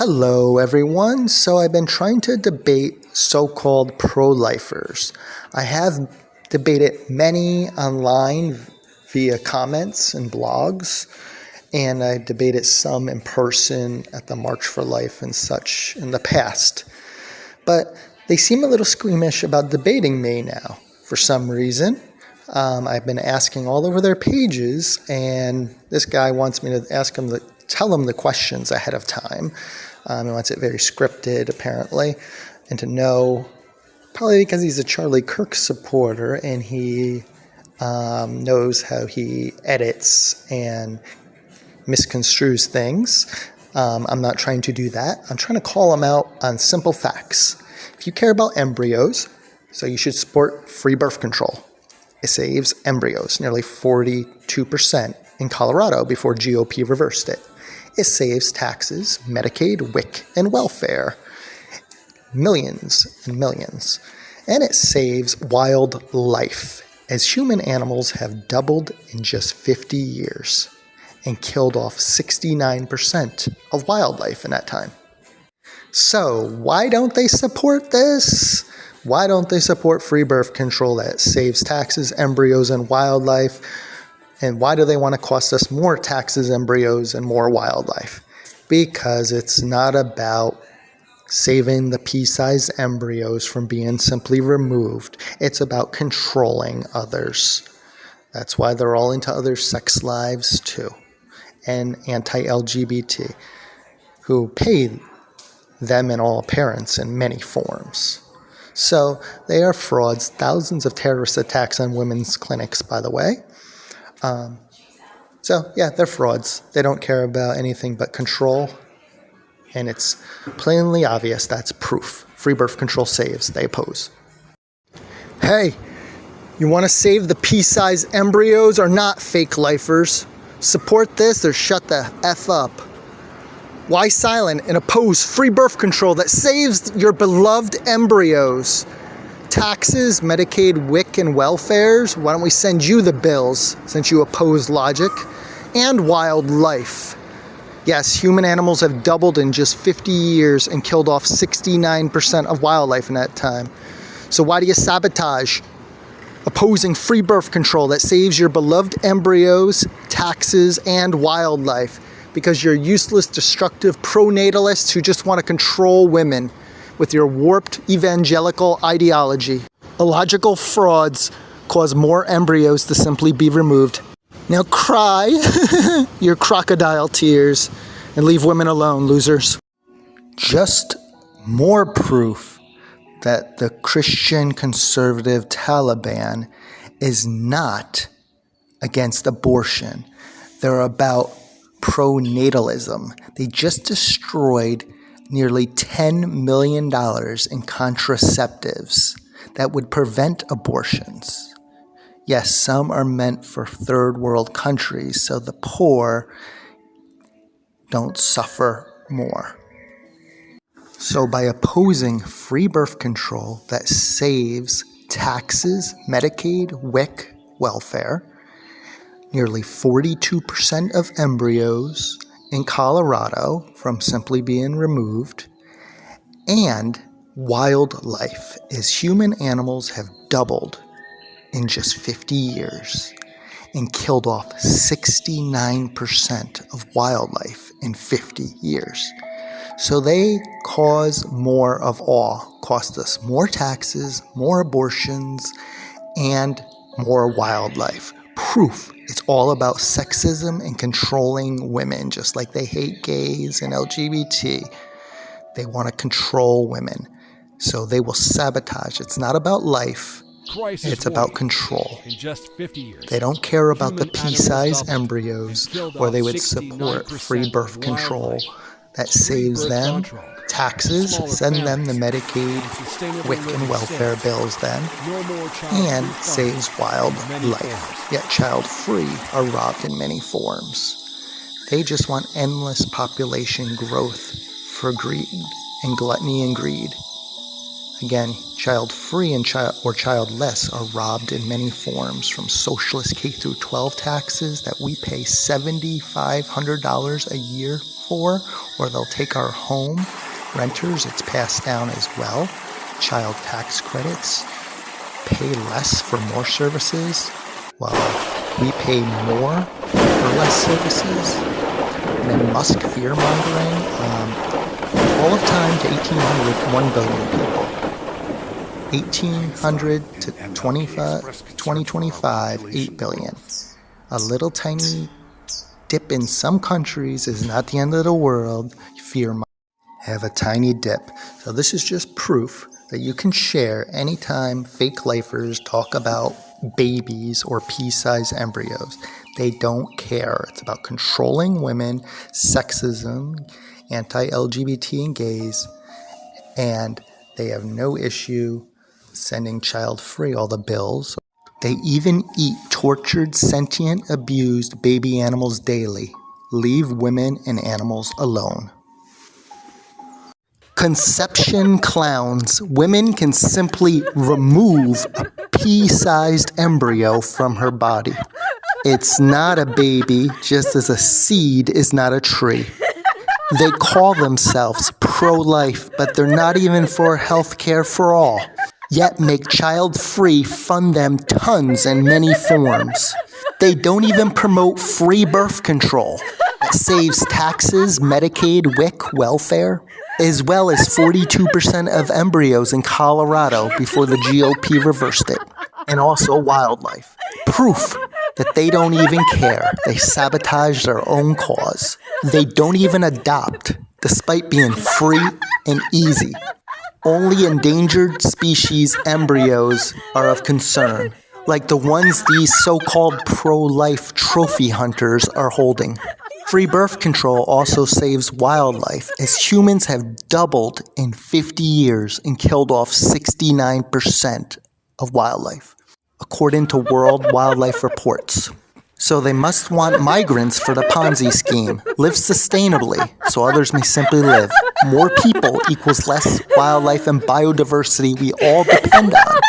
Hello, everyone. So I've been trying to debate so-called pro-lifers. I have debated many online via comments and blogs, and I debated some in person at the March for Life and such in the past. But they seem a little squeamish about debating me now for some reason. I've been asking all over their pages, and this guy wants me to tell him the questions ahead of time. He wants it very scripted, apparently, and to know, probably because he's a Charlie Kirk supporter, and he knows how he edits and misconstrues things. I'm not trying to do that. I'm trying to call him out on simple facts. If you care about embryos, so you should support free birth control. It saves embryos, nearly 42% in Colorado before GOP reversed it. It saves taxes, Medicaid, WIC, and welfare. Millions and millions. And it saves wildlife, as human animals have doubled in just 50 years and killed off 69% of wildlife in that time. So why don't they support this? Why don't they support free birth control that saves taxes, embryos, and wildlife? And why do they want to cost us more taxes, embryos, and more wildlife? Because it's not about saving the pea-sized embryos from being simply removed. It's about controlling others. That's why they're all into other sex lives too, and anti-LGBT, who pay them and all parents in many forms. So they are frauds. Thousands of terrorist attacks on women's clinics, by the way. They're frauds. They don't care about anything but control. And it's plainly obvious that's proof. Free birth control saves. They oppose. Hey, you want to save the pea-sized embryos or not, fake lifers? Support this or shut the F up. Why silent and oppose free birth control that saves your beloved embryos? Taxes, Medicaid, WIC, and welfares? Why don't we send you the bills since you oppose logic? And wildlife. Yes, human animals have doubled in just 50 years and killed off 69% of wildlife in that time. So why do you sabotage opposing free birth control that saves your beloved embryos, taxes, and wildlife? Because you're useless, destructive pronatalists who just want to control women with your warped evangelical ideology. Illogical frauds cause more embryos to simply be removed. Now cry your crocodile tears and leave women alone, losers. Just more proof that the Christian conservative Taliban is not against abortion. They're about pronatalism. They just destroyed nearly $10 million in contraceptives that would prevent abortions. Yes, some are meant for third world countries so the poor don't suffer more. So by opposing free birth control that saves taxes, Medicaid, WIC, welfare, nearly 42% of embryos in Colorado from simply being removed, and wildlife, as human animals have doubled in just 50 years and killed off 69% of wildlife in 50 years. So they cause more of all, cost us more taxes, more abortions, and more wildlife. Proof it's all about sexism and controlling women, just like they hate gays and LGBT. They want to control women. So they will sabotage. It's not about life. It's about control. In just 50 years, they don't care about the pea-sized embryos, or they would support free birth control that saves them taxes, send them the Medicaid, WIC, and welfare bills then, and saves wildlife, yet child-free are robbed in many forms. They just want endless population growth for greed and gluttony and greed. Again, child-free and childless are robbed in many forms, from socialist K-12 taxes that we pay $7,500 a year for, or they'll take our home. Renters, it's passed down as well. Child tax credits, pay less for more services, while we pay more for less services. And then Musk fear-mongering, all of time to 1800, 1 billion people. 1800 to 2025, 8 billion. A little tiny dip in some countries is not the end of the world. Fear have a tiny dip. So this is just proof that you can share anytime fake lifers talk about babies or pea-sized embryos. They don't care. It's about controlling women, sexism, anti-LGBT and gays, and they have no issue sending child-free all the bills. They even eat tortured, sentient, abused baby animals daily. Leave women and animals alone. Conception clowns. Women can simply remove a pea-sized embryo from her body. It's not a baby, just as a seed is not a tree. They call themselves pro-life, but they're not even for health care for all. Yet make child-free fund them tons in many forms. They don't even promote free birth control. It saves taxes, Medicaid, WIC, welfare, as well as 42% of embryos in Colorado before the GOP reversed it. And also wildlife. Proof that they don't even care. They sabotage their own cause. They don't even adopt, despite being free and easy. Only endangered species embryos are of concern, like the ones these so-called pro-life trophy hunters are holding. Free birth control also saves wildlife, as humans have doubled in 50 years and killed off 69% of wildlife, according to World Wildlife Reports. So they must want migrants for the Ponzi scheme. Live sustainably, so others may simply live. More people equals less wildlife and biodiversity we all depend on.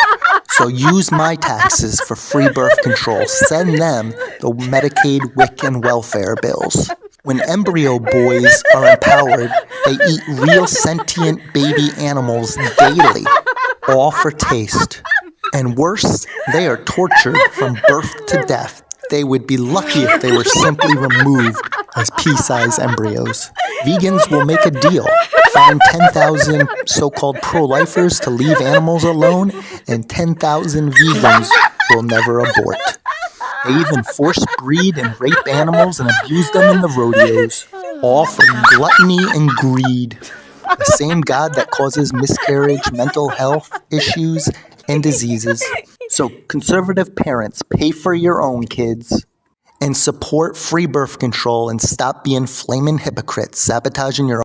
So use my taxes for free birth control. Send them the Medicaid, WIC, and welfare bills. When embryo boys are empowered, they eat real sentient baby animals daily, all for taste. And worse, they are tortured from birth to death. They would be lucky if they were simply removed as pea-sized embryos. Vegans will make a deal. Find 10,000 so-called pro-lifers to leave animals alone, and 10,000 vegans will never abort. They even force breed and rape animals and abuse them in the rodeos, all for gluttony and greed. The same God that causes miscarriage, mental health issues, and diseases. So conservative parents, pay for your own kids and support free birth control and stop being flaming hypocrites, sabotaging your own